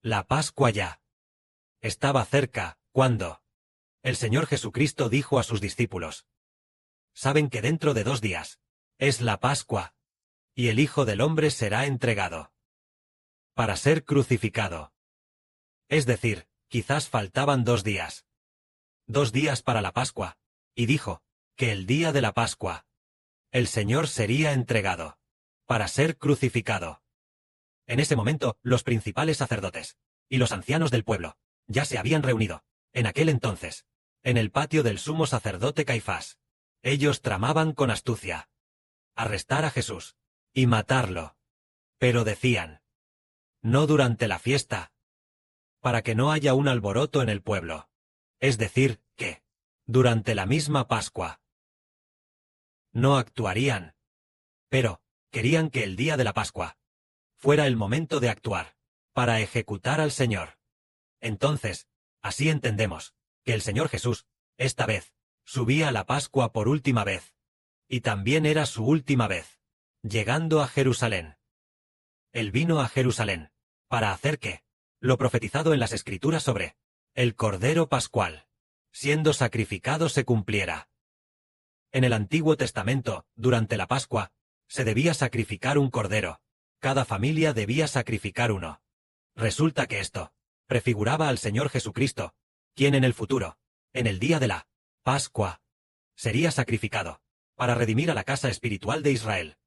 La Pascua ya estaba cerca, cuando el Señor Jesucristo dijo a sus discípulos: «Saben que dentro de 2 días es la Pascua, y el Hijo del Hombre será entregado para ser crucificado». Es decir, quizás faltaban 2 días. 2 días para la Pascua, y dijo que el día de la Pascua el Señor sería entregado para ser crucificado. En ese momento, los principales sacerdotes y los ancianos del pueblo ya se habían reunido, en aquel entonces, en el patio del sumo sacerdote Caifás. Ellos tramaban con astucia arrestar a Jesús y matarlo. Pero decían: «No durante la fiesta, para que no haya un alboroto en el pueblo». Es decir, que durante la misma Pascua no actuarían. Pero querían que el día de la Pascua fuera el momento de actuar, para ejecutar al Señor. Entonces, así entendemos que el Señor Jesús, esta vez, subía a la Pascua por última vez. Y también era su última vez llegando a Jerusalén. Él vino a Jerusalén para hacer que lo profetizado en las Escrituras sobre el Cordero Pascual, siendo sacrificado, se cumpliera. En el Antiguo Testamento, durante la Pascua, se debía sacrificar un cordero. Cada familia debía sacrificar uno. Resulta que esto prefiguraba al Señor Jesucristo, quien en el futuro, en el día de la Pascua, sería sacrificado para redimir a la casa espiritual de Israel.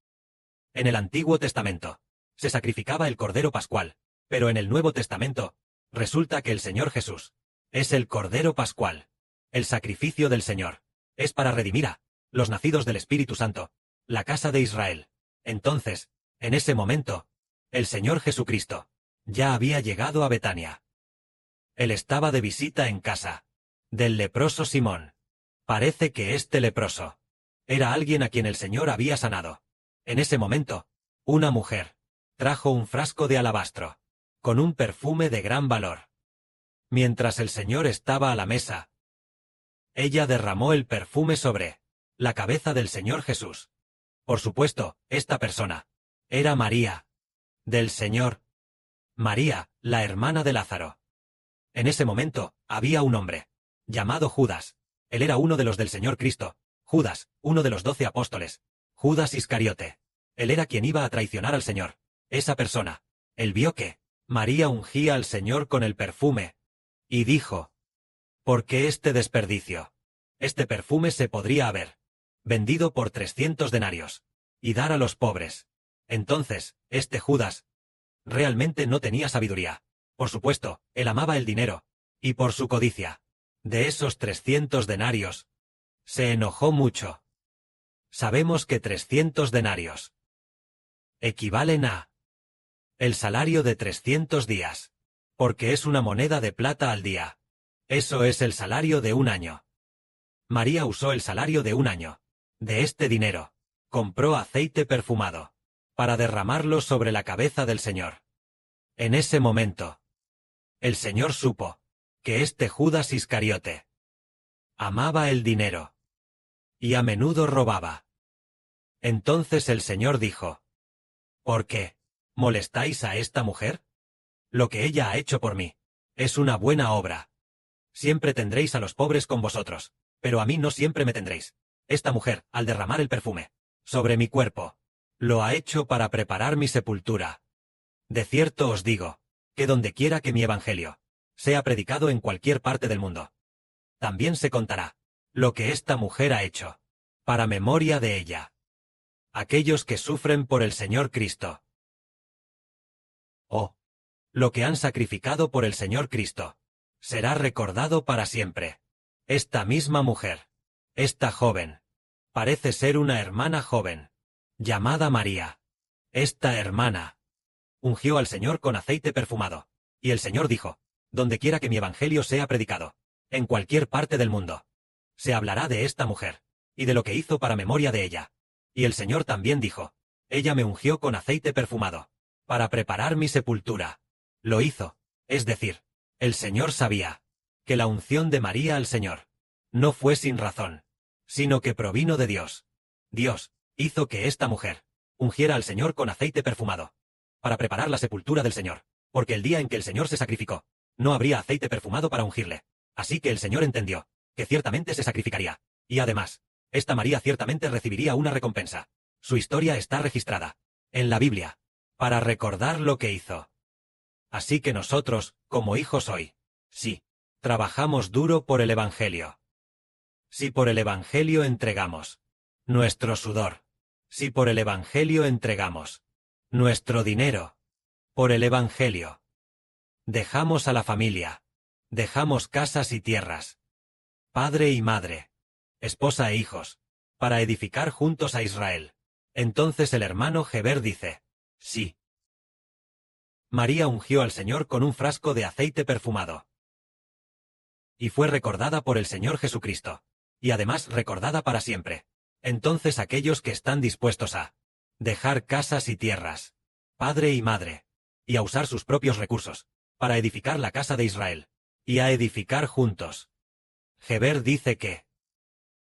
En el Antiguo Testamento se sacrificaba el Cordero Pascual, pero en el Nuevo Testamento resulta que el Señor Jesús es el Cordero Pascual. El sacrificio del Señor es para redimir a los nacidos del Espíritu Santo, la casa de Israel. Entonces, en ese momento, el Señor Jesucristo ya había llegado a Betania. Él estaba de visita en casa del leproso Simón. Parece que este leproso era alguien a quien el Señor había sanado. En ese momento, una mujer trajo un frasco de alabastro con un perfume de gran valor. Mientras el Señor estaba a la mesa, ella derramó el perfume sobre la cabeza del Señor Jesús. Por supuesto, esta persona era María del Señor. María, la hermana de Lázaro. En ese momento, había un hombre llamado Judas. Él era uno de los del Señor Cristo. Judas, uno de los 12 apóstoles. Judas Iscariote. Él era quien iba a traicionar al Señor. Esa persona. Él vio que María ungía al Señor con el perfume. Y dijo: «¿Por qué este desperdicio? Este perfume se podría haber vendido por 300 denarios y dar a los pobres». Entonces, este Judas realmente no tenía sabiduría. Por supuesto, él amaba el dinero, y por su codicia de esos 300 denarios, se enojó mucho. Sabemos que 300 denarios equivalen a el salario de 300 días, porque es una moneda de plata al día. Eso es el salario de un año. María usó el salario de un año. De este dinero, compró aceite perfumado, para derramarlo sobre la cabeza del Señor. En ese momento, el Señor supo que este Judas Iscariote amaba el dinero y a menudo robaba. Entonces el Señor dijo: «¿Por qué molestáis a esta mujer? Lo que ella ha hecho por mí es una buena obra. Siempre tendréis a los pobres con vosotros, pero a mí no siempre me tendréis. Esta mujer, al derramar el perfume sobre mi cuerpo, lo ha hecho para preparar mi sepultura. De cierto os digo, que donde quiera que mi evangelio sea predicado en cualquier parte del mundo, también se contará lo que esta mujer ha hecho, para memoria de ella. Aquellos que sufren por el Señor Cristo, o lo que han sacrificado por el Señor Cristo, será recordado para siempre. Esta misma mujer, esta joven, parece ser una hermana joven, llamada María. Esta hermana ungió al Señor con aceite perfumado, y el Señor dijo: «Donde quiera que mi evangelio sea predicado, en cualquier parte del mundo, se hablará de esta mujer, y de lo que hizo para memoria de ella». Y el Señor también dijo: «Ella me ungió con aceite perfumado, para preparar mi sepultura». Lo hizo, es decir, el Señor sabía que la unción de María al Señor no fue sin razón, sino que provino de Dios. Dios hizo que esta mujer ungiera al Señor con aceite perfumado, para preparar la sepultura del Señor. porque el día en que el Señor se sacrificó, no habría aceite perfumado para ungirle. Así que el Señor entendió que ciertamente se sacrificaría, y además, esta María ciertamente recibiría una recompensa. Su historia está registrada en la Biblia, para recordar lo que hizo. Así que nosotros, como hijos hoy, sí, trabajamos duro por el Evangelio. Si por el Evangelio entregamos nuestro sudor, si por el Evangelio entregamos nuestro dinero, por el Evangelio, dejamos a la familia, dejamos casas y tierras, padre y madre, esposa e hijos, para edificar juntos a Israel. Entonces el hermano Heber dice, sí. María ungió al Señor con un frasco de aceite perfumado. Y fue recordada por el Señor Jesucristo. Y además recordada para siempre. Entonces aquellos que están dispuestos a dejar casas y tierras, padre y madre, y a usar sus propios recursos, para edificar la casa de Israel, y a edificar juntos. Heber dice que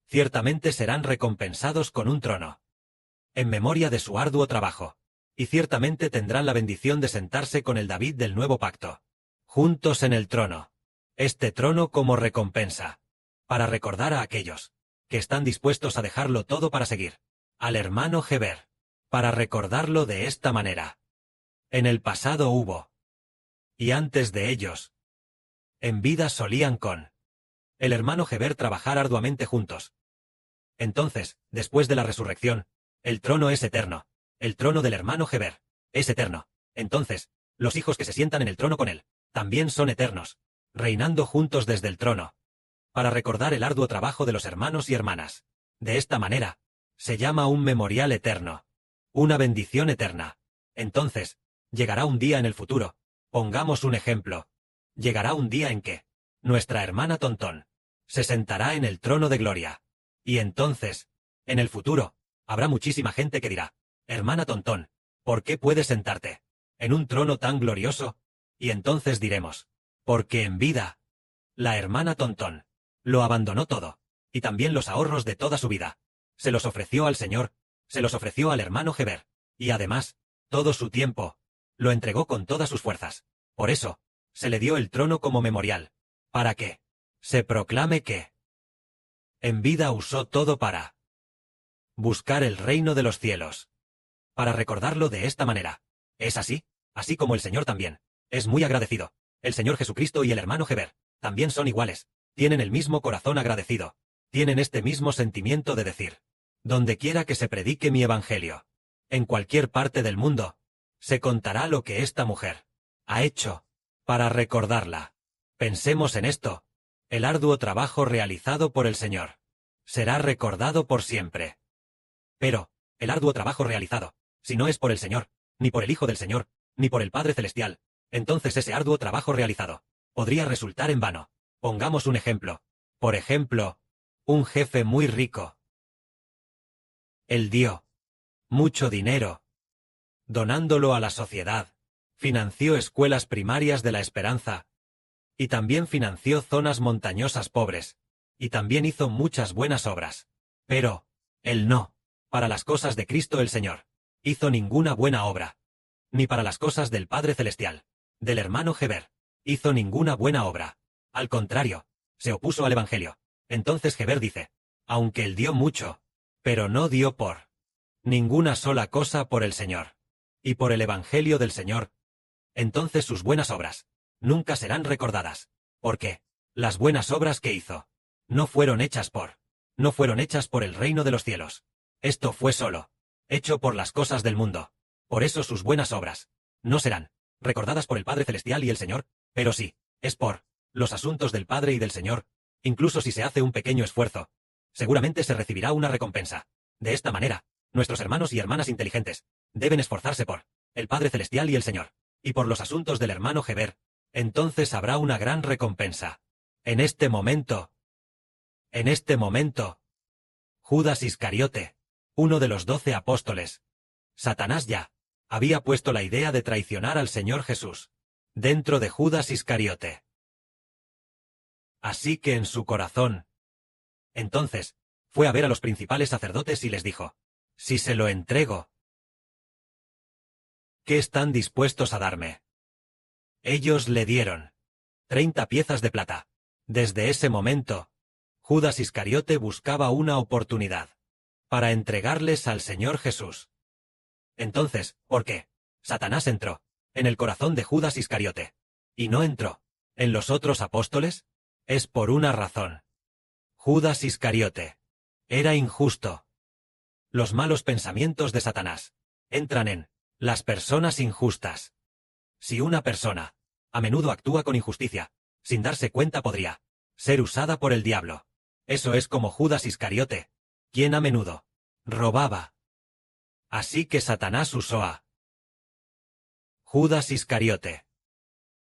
ciertamente serán recompensados con un trono, en memoria de su arduo trabajo, y ciertamente tendrán la bendición de sentarse con el David del nuevo pacto, juntos en el trono, este trono como recompensa, para recordar a aquellos que están dispuestos a dejarlo todo para seguir al hermano Heber, para recordarlo de esta manera. En el pasado hubo, y antes de ellos, en vida solían con el hermano Heber trabajar arduamente juntos. Entonces, después de la resurrección, el trono es eterno, el trono del hermano Heber es eterno. Entonces, los hijos que se sientan en el trono con él, también son eternos, reinando juntos desde el trono, para recordar el arduo trabajo de los hermanos y hermanas. De esta manera, se llama un memorial eterno, una bendición eterna. Entonces, llegará un día en el futuro, pongamos un ejemplo, llegará un día en que nuestra hermana Tontón se sentará en el trono de gloria. Y entonces, en el futuro, habrá muchísima gente que dirá, hermana Tontón, ¿por qué puedes sentarte en un trono tan glorioso? Y entonces diremos, porque en vida, la hermana Tontón lo abandonó todo, y también los ahorros de toda su vida. Se los ofreció al Señor, se los ofreció al hermano Heber, y además, todo su tiempo, lo entregó con todas sus fuerzas. Por eso, se le dio el trono como memorial, para que se proclame que en vida usó todo para buscar el reino de los cielos. Para recordarlo de esta manera. ¿Es así? Así como el Señor también. Es muy agradecido. El Señor Jesucristo y el hermano Heber también son iguales. Tienen el mismo corazón agradecido. Tienen este mismo sentimiento de decir, donde quiera que se predique mi evangelio, en cualquier parte del mundo, se contará lo que esta mujer ha hecho para recordarla. Pensemos en esto. El arduo trabajo realizado por el Señor será recordado por siempre. Pero, el arduo trabajo realizado, si no es por el Señor, ni por el Hijo del Señor, ni por el Padre Celestial, entonces ese arduo trabajo realizado podría resultar en vano. Pongamos un ejemplo. Por ejemplo, un jefe muy rico. Él dio mucho dinero, donándolo a la sociedad, financió escuelas primarias de la esperanza, y también financió zonas montañosas pobres, y también hizo muchas buenas obras. Pero, él no, para las cosas de Cristo el Señor, hizo ninguna buena obra. Ni para las cosas del Padre Celestial, del hermano Heber, hizo ninguna buena obra. Al contrario, se opuso al Evangelio. Entonces Heber dice, aunque él dio mucho, pero no dio por ninguna sola cosa por el Señor, y por el Evangelio del Señor, entonces sus buenas obras nunca serán recordadas, porque las buenas obras que hizo no fueron hechas por el reino de los cielos. Esto fue solo hecho por las cosas del mundo. Por eso sus buenas obras no serán recordadas por el Padre Celestial y el Señor, pero sí, es por los asuntos del Padre y del Señor. Incluso si se hace un pequeño esfuerzo, seguramente se recibirá una recompensa. De esta manera, nuestros hermanos y hermanas inteligentes deben esforzarse por el Padre Celestial y el Señor, y por los asuntos del hermano Heber. Entonces habrá una gran recompensa. En este momento, Judas Iscariote, uno de los 12 apóstoles, Satanás ya había puesto la idea de traicionar al Señor Jesús dentro de Judas Iscariote. Así que en su corazón. Entonces, fue a ver a los principales sacerdotes y les dijo, si se lo entrego, ¿qué están dispuestos a darme? Ellos le dieron 30 piezas de plata. Desde ese momento, Judas Iscariote buscaba una oportunidad para entregarles al Señor Jesús. Entonces, ¿por qué? Satanás entró en el corazón de Judas Iscariote y no entró en los otros apóstoles. Es por una razón. Judas Iscariote era injusto. Los malos pensamientos de Satanás entran en las personas injustas. Si una persona a menudo actúa con injusticia, sin darse cuenta podría ser usada por el diablo. Eso es como Judas Iscariote, quien a menudo robaba. Así que Satanás usó a Judas Iscariote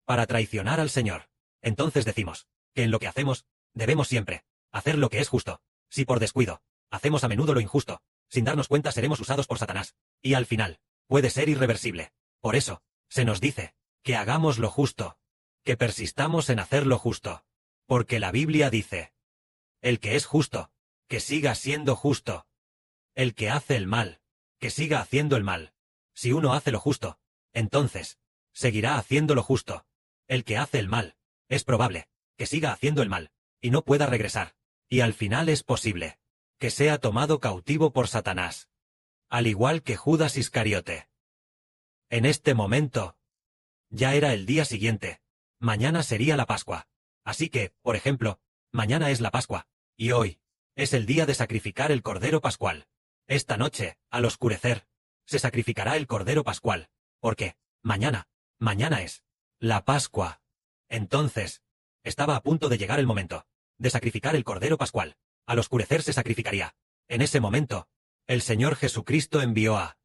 para traicionar al Señor. Entonces decimos que en lo que hacemos, debemos siempre hacer lo que es justo. Si por descuido hacemos a menudo lo injusto, sin darnos cuenta seremos usados por Satanás, y al final puede ser irreversible. Por eso, se nos dice que hagamos lo justo, que persistamos en hacer lo justo. Porque la Biblia dice: el que es justo, que siga siendo justo. El que hace el mal, que siga haciendo el mal. Si uno hace lo justo, entonces seguirá haciendo lo justo. El que hace el mal, es probable que siga haciendo el mal, y no pueda regresar. Y al final es posible que sea tomado cautivo por Satanás. Al igual que Judas Iscariote. En este momento, ya era el día siguiente. Mañana sería la Pascua. Así que, por ejemplo, mañana es la Pascua, y hoy es el día de sacrificar el Cordero Pascual. Esta noche, al oscurecer, se sacrificará el Cordero Pascual, porque mañana es la Pascua. Entonces, estaba a punto de llegar el momento de sacrificar el Cordero Pascual. Al oscurecer se sacrificaría. En ese momento, el Señor Jesucristo envió a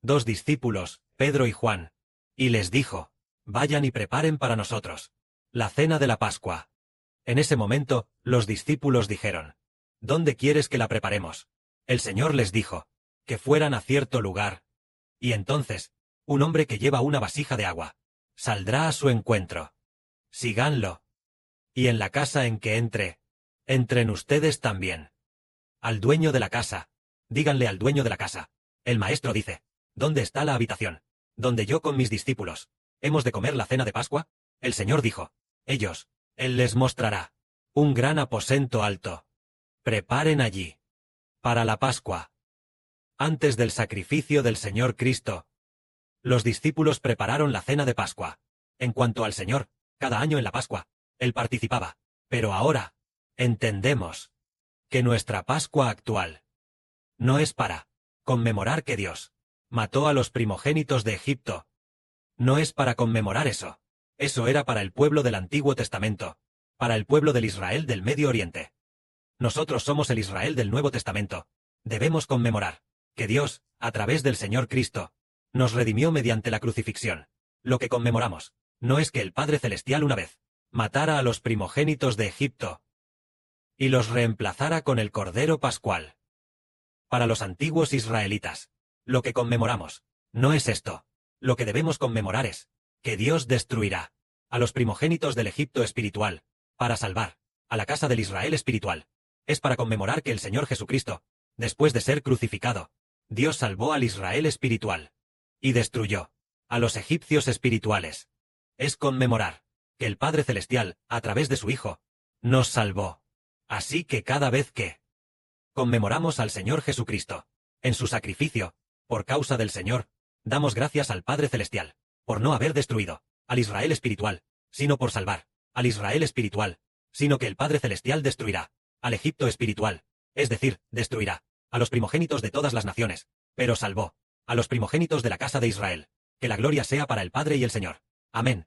2 discípulos, Pedro y Juan, y les dijo: vayan y preparen para nosotros la cena de la Pascua. En ese momento, los discípulos dijeron: ¿dónde quieres que la preparemos? El Señor les dijo que fueran a cierto lugar. Y entonces, un hombre que lleva una vasija de agua saldrá a su encuentro. Síganlo. Y en la casa en que entren ustedes también. Al dueño de la casa, díganle al dueño de la casa: el maestro dice: ¿dónde está la habitación donde yo con mis discípulos hemos de comer la cena de Pascua? El Señor dijo: Él les mostrará un gran aposento alto. Preparen allí para la Pascua. Antes del sacrificio del Señor Cristo, los discípulos prepararon la cena de Pascua. En cuanto al Señor, cada año en la Pascua, Él participaba. Pero ahora, entendemos que nuestra Pascua actual no es para conmemorar que Dios mató a los primogénitos de Egipto. No es para conmemorar eso. Eso era para el pueblo del Antiguo Testamento, para el pueblo del Israel del Medio Oriente. Nosotros somos el Israel del Nuevo Testamento. Debemos conmemorar que Dios, a través del Señor Cristo, nos redimió mediante la crucifixión. Lo que conmemoramos no es que el Padre Celestial una vez matara a los primogénitos de Egipto y los reemplazara con el Cordero Pascual. Para los antiguos israelitas, lo que conmemoramos no es esto. Lo que debemos conmemorar es que Dios destruirá a los primogénitos del Egipto espiritual para salvar a la casa del Israel espiritual. Es para conmemorar que el Señor Jesucristo, después de ser crucificado, Dios salvó al Israel espiritual y destruyó a los egipcios espirituales. Es conmemorar que el Padre Celestial, a través de su Hijo, nos salvó. Así que cada vez que conmemoramos al Señor Jesucristo, en su sacrificio, por causa del Señor, damos gracias al Padre Celestial, por no haber destruido al Israel espiritual, sino por salvar al Israel espiritual, sino que el Padre Celestial destruirá al Egipto espiritual, es decir, destruirá a los primogénitos de todas las naciones, pero salvó a los primogénitos de la casa de Israel. Que la gloria sea para el Padre y el Señor. Amén.